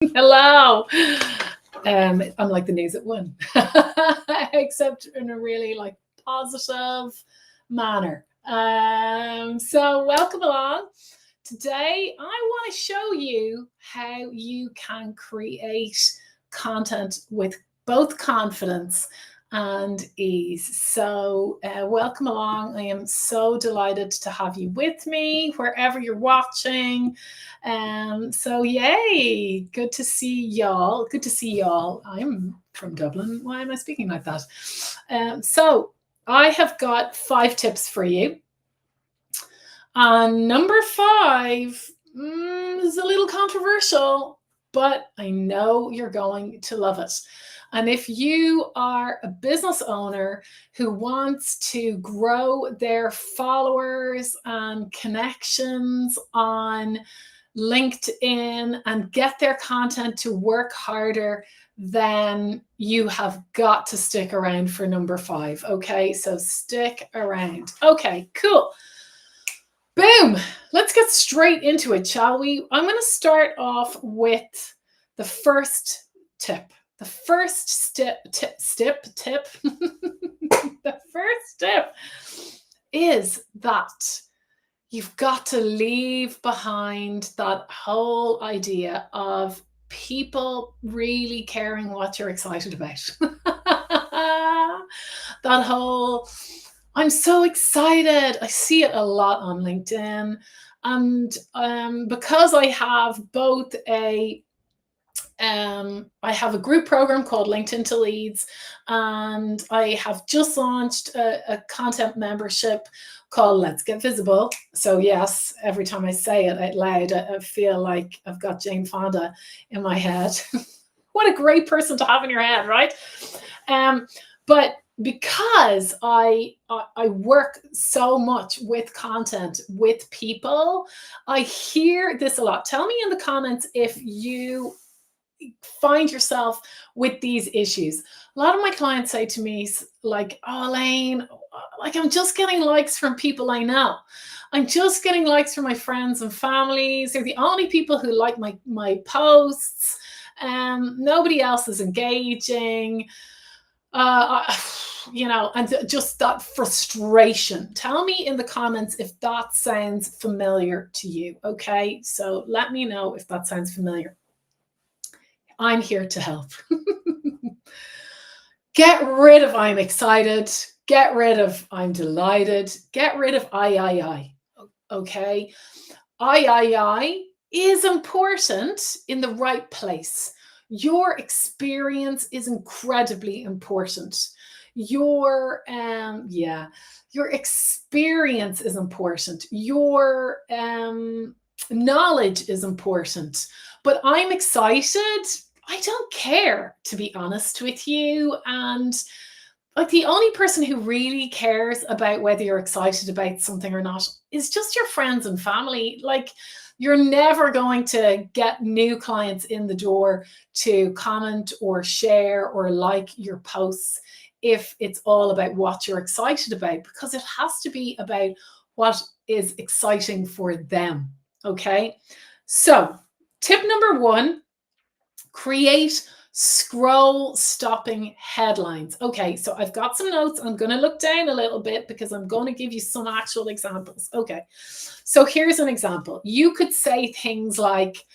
Hello. I'm like the news at one, except in a really like positive manner. So welcome along. Today, I want to show you how you can create content with both confidence and ease. So, welcome along. I am so delighted to have you with me wherever you're watching. So yay, good to see y'all. Good to see y'all. I'm from Dublin. Why am I speaking like that? So I have got 5 tips for you. And number 5 is a little controversial, but I know you're going to love it. And if you are a business owner who wants to grow their followers and connections on LinkedIn and get their content to work harder, then you have got to stick around for number 5. Okay, so stick around. Okay, cool. Boom. Let's get straight into it, shall we? I'm going to start off with the first tip. The first tip. The first tip is that you've got to leave behind that whole idea of people really caring what you're excited about. That whole, I'm so excited. I see it a lot on LinkedIn. And because I have both I have a group program called LinkedIn to Leads, and I have just launched a content membership called Let's Get Visible. So yes, every time I say it out loud, I feel like I've got Jane Fonda in my head. What a great person to have in your head, right? But because I work so much with content, with people, I hear this a lot. Tell me in the comments if you find yourself with these issues. A lot of my clients say to me, like, oh, Elaine, like I'm just getting likes from people I know. I'm just getting likes from my friends and families. They're the only people who like my posts. Nobody else is engaging. And just that frustration. Tell me in the comments if that sounds familiar to you. Okay, so let me know if that sounds familiar. I'm here to help. Get rid of I'm excited. Get rid of I'm delighted. Get rid of I. Okay? I is important in the right place. Your experience is incredibly important. Your experience is important. Your knowledge is important. But I'm excited. I don't care, to be honest with you. And like the only person who really cares about whether you're excited about something or not is just your friends and family. Like you're never going to get new clients in the door to comment or share or like your posts if it's all about what you're excited about, because it has to be about what is exciting for them. Okay. So tip number 1, create scroll stopping headlines. Okay, so I've got some notes. I'm going to look down a little bit because I'm going to give you some actual examples. Okay, so here's an example. You could say things like,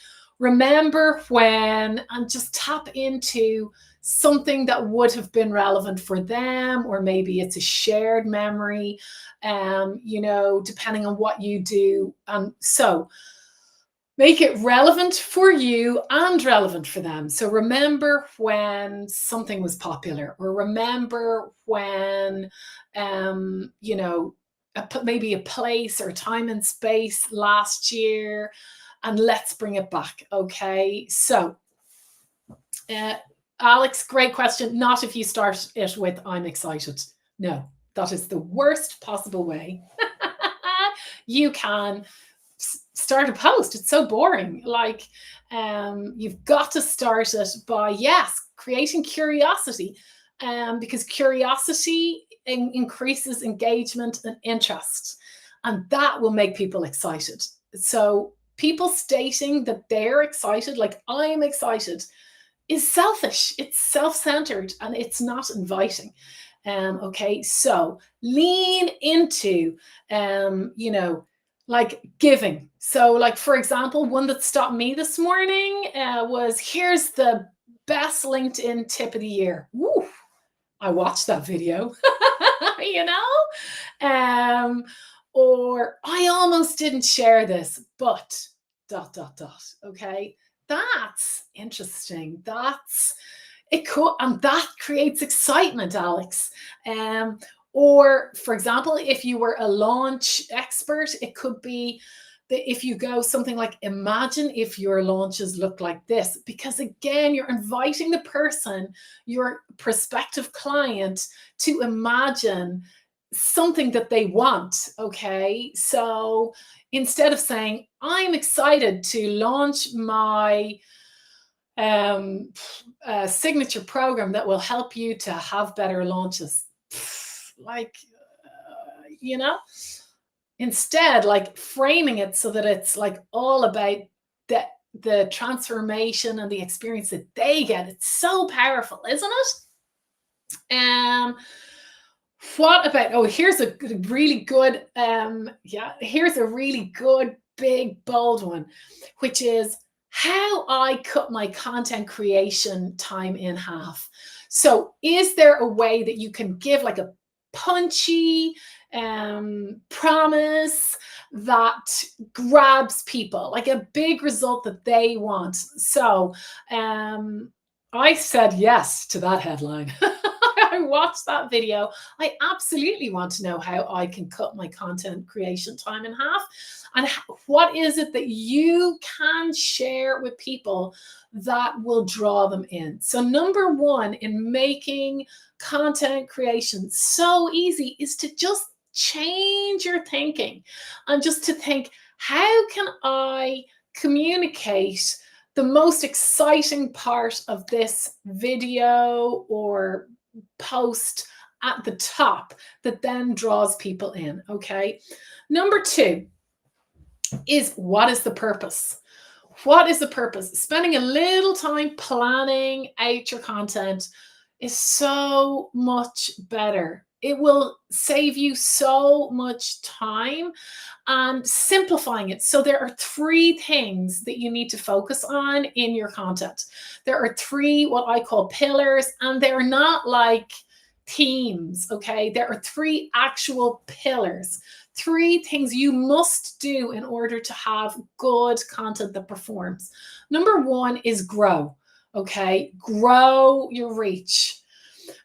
remember when, and just tap into something that would have been relevant for them, or maybe it's a shared memory, depending on what you do. So make it relevant for you and relevant for them. So remember when something was popular, or remember when, maybe a place or time and space last year, and let's bring it back. Okay. So, Alex, great question. Not if you start it with I'm excited. No, that is the worst possible way you can start a post. It's so boring. Like, you've got to start it by, yes, creating curiosity, because curiosity increases engagement and interest, and that will make people excited. So People stating that they're excited, like I'm excited, is selfish. It's self-centered and it's not inviting. Okay, so lean into, like giving. So, like for example, one that stopped me this morning was, here's the best LinkedIn tip of the year. Woo! I watched that video, you know? Or I almost didn't share this, but dot, dot, dot. Okay. That's interesting. That's it cool. And that creates excitement, Alex. Or for example, if you were a launch expert, it could be that if you go something like, imagine if your launches look like this, because again, you're inviting the person, your prospective client, to imagine something that they want. Okay. So instead of saying, I'm excited to launch my signature program that will help you to have better launches, like, you know, instead, like framing it so that it's like all about the transformation and the experience that they get. It's so powerful, isn't it? What about, oh, here's a really good, here's a really good, big, bold one, which is how I cut my content creation time in half. So is there a way that you can give like a punchy promise that grabs people, like a big result that they want? So I said yes to that headline. I watched that video. I absolutely want to know how I can cut my content creation time in half. And what is it that you can share with people that will draw them in? So number one in making content creation so easy is to just change your thinking, and just to think, how can I communicate the most exciting part of this video or post at the top that then draws people in? Okay. Number two is, what is the purpose? What is the purpose? Spending a little time planning out your content is so much better. It will save you so much time, and simplifying it. So there are three things that you need to focus on in your content. There are three, what I call pillars, and they're not like themes. Okay. There are three actual pillars. Three things you must do in order to have good content that performs. Number one is grow. Okay. Grow your reach.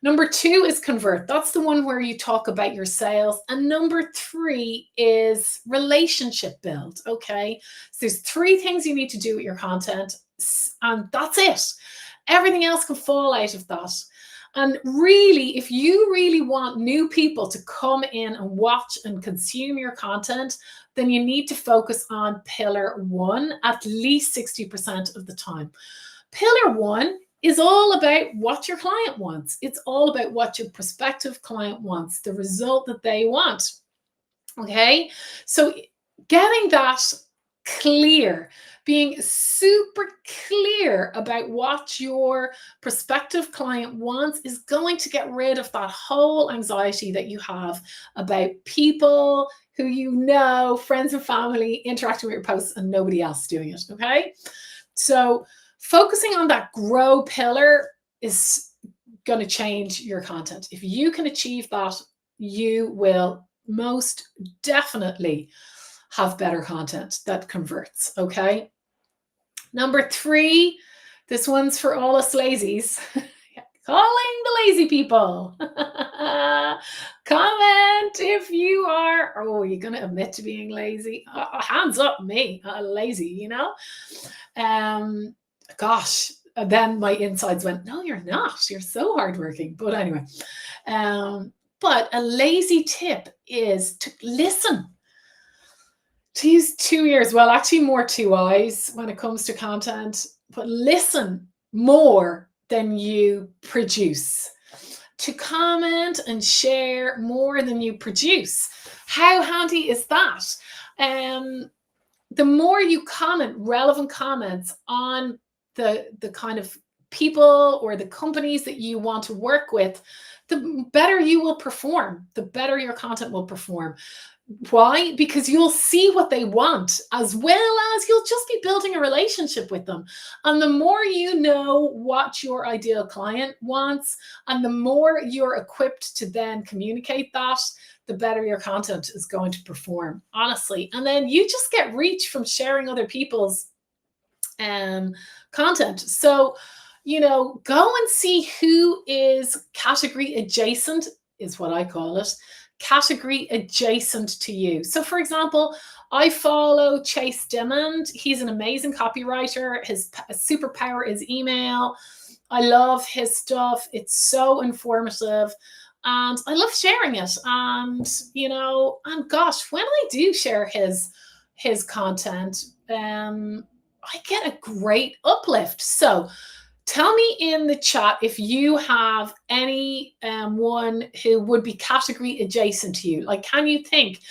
Number two is convert. That's the one where you talk about your sales. And number three is relationship build. Okay. So there's three things you need to do with your content, and that's it. Everything else can fall out of that. And really, if you really want new people to come in and watch and consume your content, then you need to focus on pillar one at least 60% of the time. Pillar one is all about what your client wants. It's all about what your prospective client wants, the result that they want. Okay, so getting that clear, being super clear about what your prospective client wants, is going to get rid of that whole anxiety that you have about people who, you know, friends and family interacting with your posts and nobody else doing it. Okay, so focusing on that grow pillar is going to change your content. If you can achieve that, you will most definitely have better content that converts. Okay. Number three, this one's for all us lazies. Calling the lazy people. Comment if you are, oh, you're going to admit to being lazy. Hands up, me, lazy, you know? Gosh, then my insides went, no, you're not. You're so hardworking. But anyway, but a lazy tip is to listen. To use two ears, well, actually more two eyes when it comes to content, but listen more than you produce. To comment and share more than you produce. How handy is that? the more you comment relevant comments on the kind of people or the companies that you want to work with, the better you will perform, the better your content will perform. Why? Because you'll see what they want, as well as you'll just be building a relationship with them. And the more you know what your ideal client wants, and the more you're equipped to then communicate that, the better your content is going to perform, honestly. And then you just get reach from sharing other people's content. So, go and see who is category adjacent, is what I call it, category adjacent to you. So, for example, I follow Chase Dimond. He's an amazing copywriter. His superpower is email. I love his stuff. It's so informative. And I love sharing it. And gosh, when I do share his content, I get a great uplift. So tell me in the chat if you have any one who would be category adjacent to you. Like, can you think,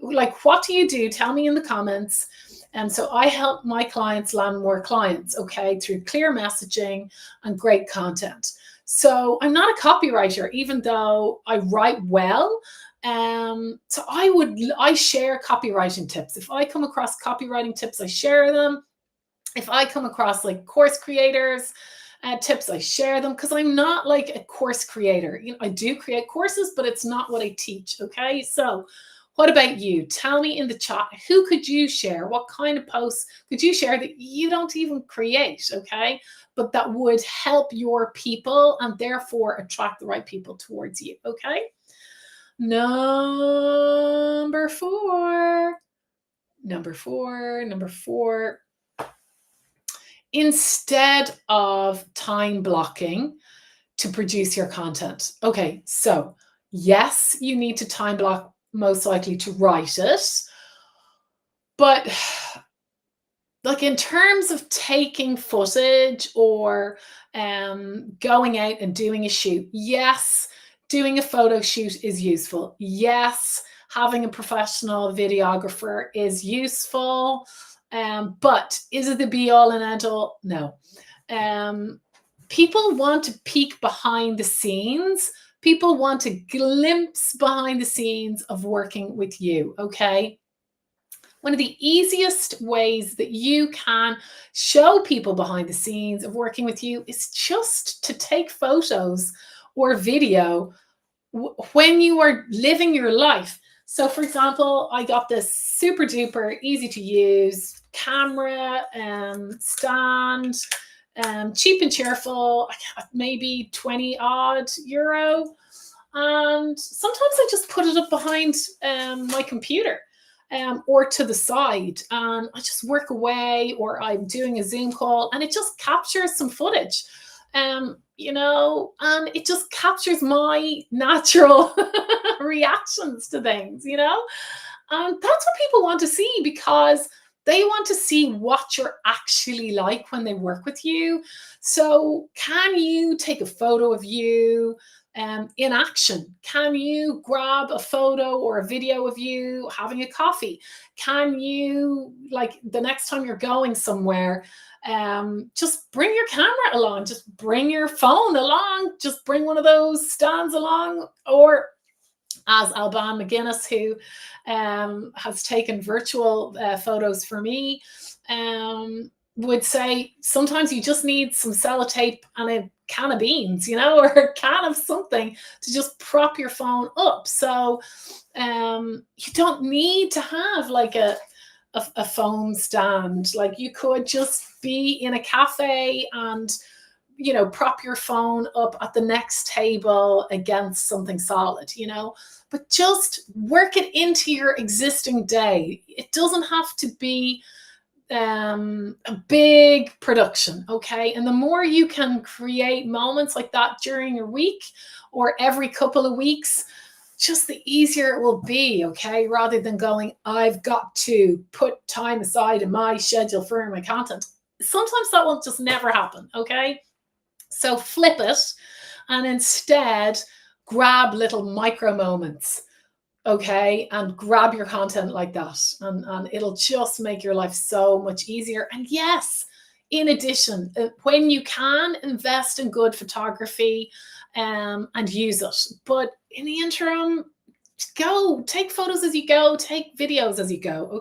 like, what do you do? Tell me in the comments. And so I help my clients land more clients, okay, through clear messaging and great content. So I'm not a copywriter, even though I write well. So I share copywriting tips. If I come across copywriting tips, I share them. If I come across like course creators tips, I share them, because I'm not like a course creator. I do create courses, but it's not what I teach. Okay. So what about you? Tell me in the chat, who could you share? What kind of posts could you share that you don't even create? Okay. But that would help your people and therefore attract the right people towards you. Okay. Number four. Instead of time blocking to produce your content. Okay, so yes, you need to time block most likely to write it. But like in terms of taking footage or going out and doing a shoot, yes, doing a photo shoot is useful. Yes, having a professional videographer is useful. But is it the be all and end all? No. People want to peek behind the scenes. People want a glimpse behind the scenes of working with you, okay? One of the easiest ways that you can show people behind the scenes of working with you is just to take photos or video when you are living your life. So for example, I got this super duper easy to use camera stand, cheap and cheerful, maybe 20 odd euro. And sometimes I just put it up behind my computer or to the side, and I just work away, or I'm doing a Zoom call and it just captures some footage. And it just captures my natural reactions to things, and that's what people want to see, because they want to see what you're actually like when they work with you. So can you take a photo of you in action? Can you grab a photo or a video of you having a coffee? Can you, like, the next time you're going somewhere, just bring your camera along, just bring your phone along, just bring one of those stands along? Or as Alban McGuinness, who has taken virtual photos for me, would say, sometimes you just need some sellotape and a can of beans, or a can of something to just prop your phone up. So you don't need to have like a phone stand. Like, you could just be in a cafe and prop your phone up at the next table against something solid, but just work it into your existing day. It doesn't have to be a big production, okay? And the more you can create moments like that during your week or every couple of weeks, just the easier it will be, okay? Rather than going, I've got to put time aside in my schedule for my content. Sometimes that will just never happen, okay? So flip it and instead grab little micro moments. okay, and grab your content like that, and it'll just make your life so much easier. And yes, in addition, when you can, invest in good photography, and use it. But in the interim, go take photos as you go, take videos as you go.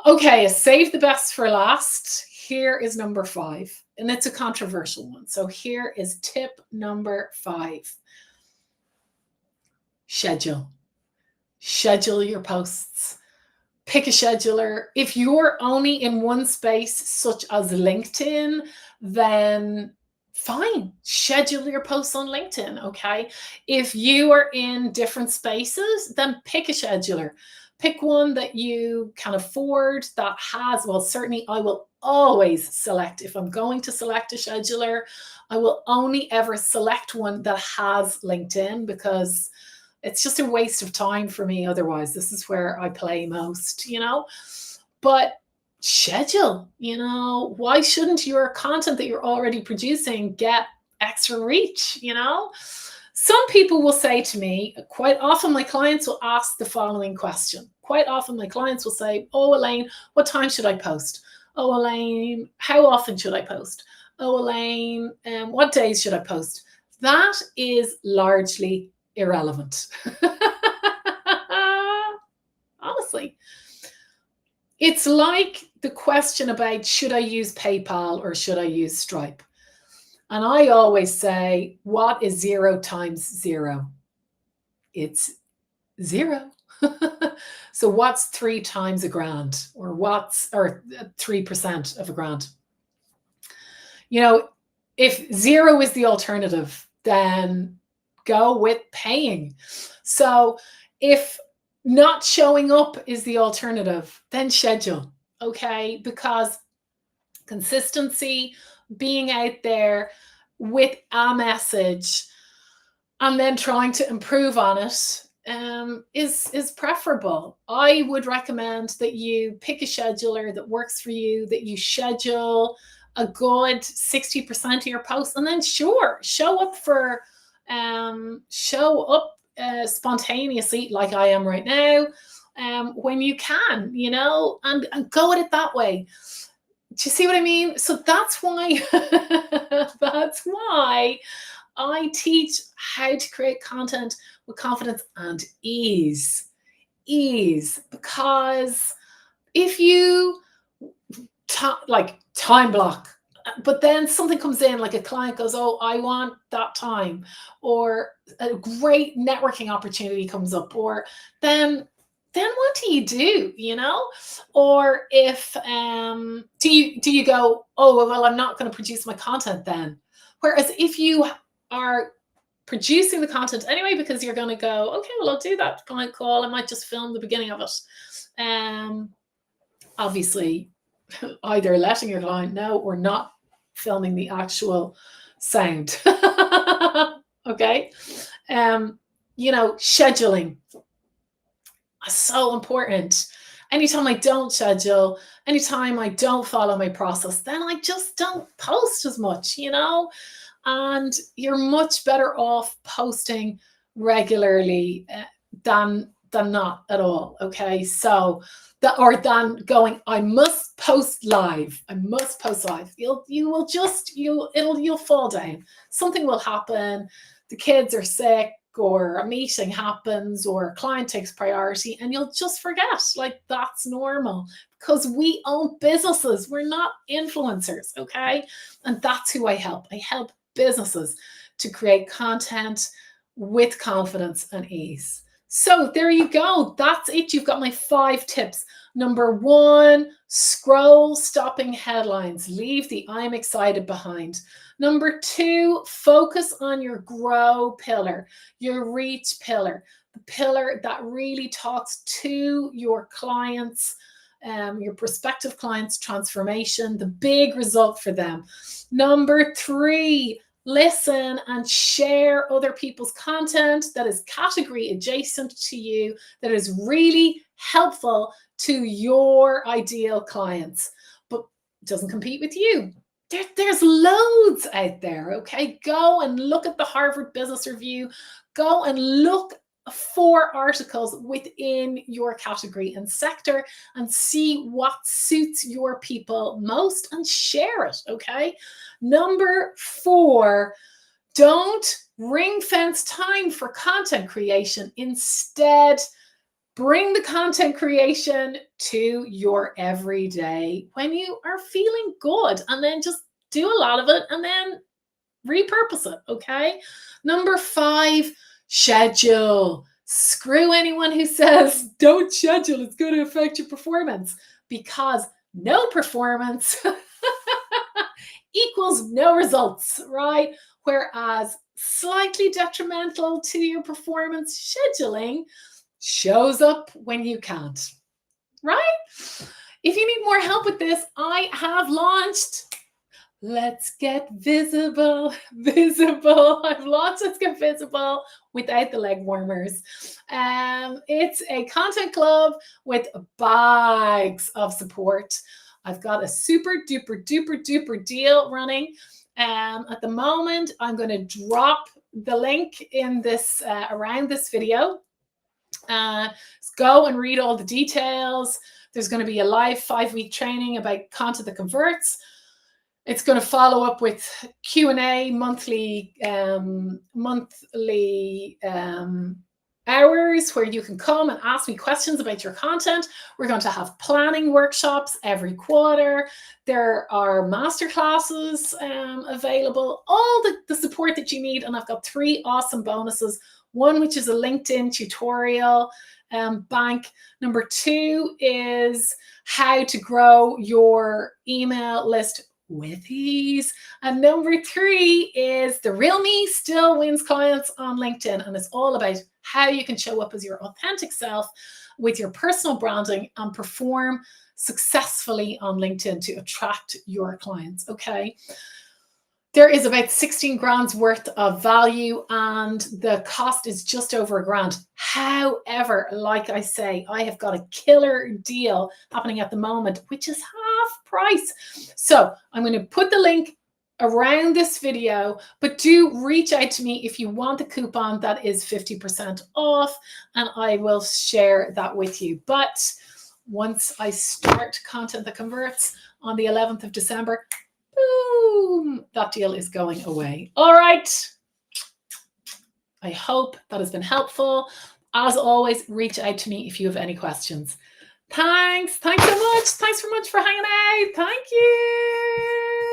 Okay, save the best for last. Here is number 5, and it's a controversial one. So here is tip number 5. Schedule your posts. Pick a scheduler. If you're only in one space, such as LinkedIn, then fine, schedule your posts on LinkedIn. Okay. If you are in different spaces, then pick a scheduler. Pick one that you can afford, that has, well, certainly I will always select, if I'm going to select a scheduler, I will only ever select one that has LinkedIn, because it's just a waste of time for me otherwise. This is where I play most, but schedule, why shouldn't your content that you're already producing get extra reach? Some people will say to me, quite often my clients will ask the following question. Quite often my clients will say, oh, Elaine, what time should I post? Oh, Elaine, how often should I post? Oh, Elaine, what days should I post? That is largely irrelevant. Honestly, it's like the question about, should I use PayPal or should I use Stripe? And I always say, what is 0 times 0? It's 0. So what's 3 times a grand, or 3% of a grand? If 0 is the alternative, then go with paying. So if not showing up is the alternative, then schedule, okay? Because consistency, being out there with a message and then trying to improve on it, is preferable. I would recommend that you pick a scheduler that works for you, that you schedule a good 60% of your posts, and then sure, show up spontaneously, like I am right now, when you can, and go at it that way. Do you see what I mean? So that's why that's why I teach how to create content with confidence and ease. Because if you time block, but then something comes in, like a client goes, oh, I want that time, or a great networking opportunity comes up, or then what do you do? Or if do you go, oh, well, I'm not going to produce my content then? Whereas if you are producing the content anyway, because you're going to go, okay, well, I'll do that client call, I might just film the beginning of it, obviously either letting your client know or not filming the actual sound. Okay. Scheduling is so important. Anytime I don't schedule, anytime I don't follow my process, then I just don't post as much, and you're much better off posting regularly than not at all. Okay. So than going, I must post live. You'll fall down. Something will happen. The kids are sick, or a meeting happens, or a client takes priority, and you'll just forget. Like, that's normal, because we own businesses. We're not influencers. Okay. And that's who I help. I help businesses to create content with confidence and ease. So there you go. That's it. You've got my 5 tips. Number 1, scroll stopping headlines. Leave the I'm excited behind. Number 2, focus on your grow pillar, your reach pillar, the pillar that really talks to your clients, your prospective clients' transformation, the big result for them. Number 3, listen and share other people's content that is category adjacent to you, that is really helpful to your ideal clients, but doesn't compete with you. There's loads out there. Okay, go and look at the Harvard Business Review. Go and look 4 articles within your category and sector and see what suits your people most and share it, okay? Number 4, don't ring fence time for content creation. Instead, bring the content creation to your everyday when you are feeling good, and then just do a lot of it and then repurpose it, okay? Number 5, schedule. Screw anyone who says don't schedule, it's going to affect your performance, because no performance equals no results, right? Whereas slightly detrimental to your performance, scheduling shows up when you can't, right? If you need more help with this, I have launched Let's Get Visible. I've launched Let's Get Visible without the leg warmers. It's a content club with bags of support. I've got a super duper deal running. At the moment, I'm going to drop the link in this around this video. Go and read all the details. There's going to be a live 5-week training about content that converts. It's going to follow up with Q&A, monthly hours where you can come and ask me questions about your content. We're going to have planning workshops every quarter. There are masterclasses available, all the support that you need. And I've got 3 awesome bonuses. One, which is a LinkedIn tutorial bank. Number 2 is how to grow your email list with ease. And number 3 is the real me still wins clients on LinkedIn. And it's all about how you can show up as your authentic self with your personal branding and perform successfully on LinkedIn to attract your clients, okay? There is about 16 grand's worth of value and the cost is just over £1,000. However, like I say, I have got a killer deal happening at the moment, which is half price. So I'm going to put the link around this video, but do reach out to me if you want the coupon that is 50% off, and I will share that with you. But once I start Content That Converts on the 11th of December, boom, that deal is going away. All right. I hope that has been helpful. As always, reach out to me if you have any questions. Thanks so much. Thanks so much for hanging out. Thank you.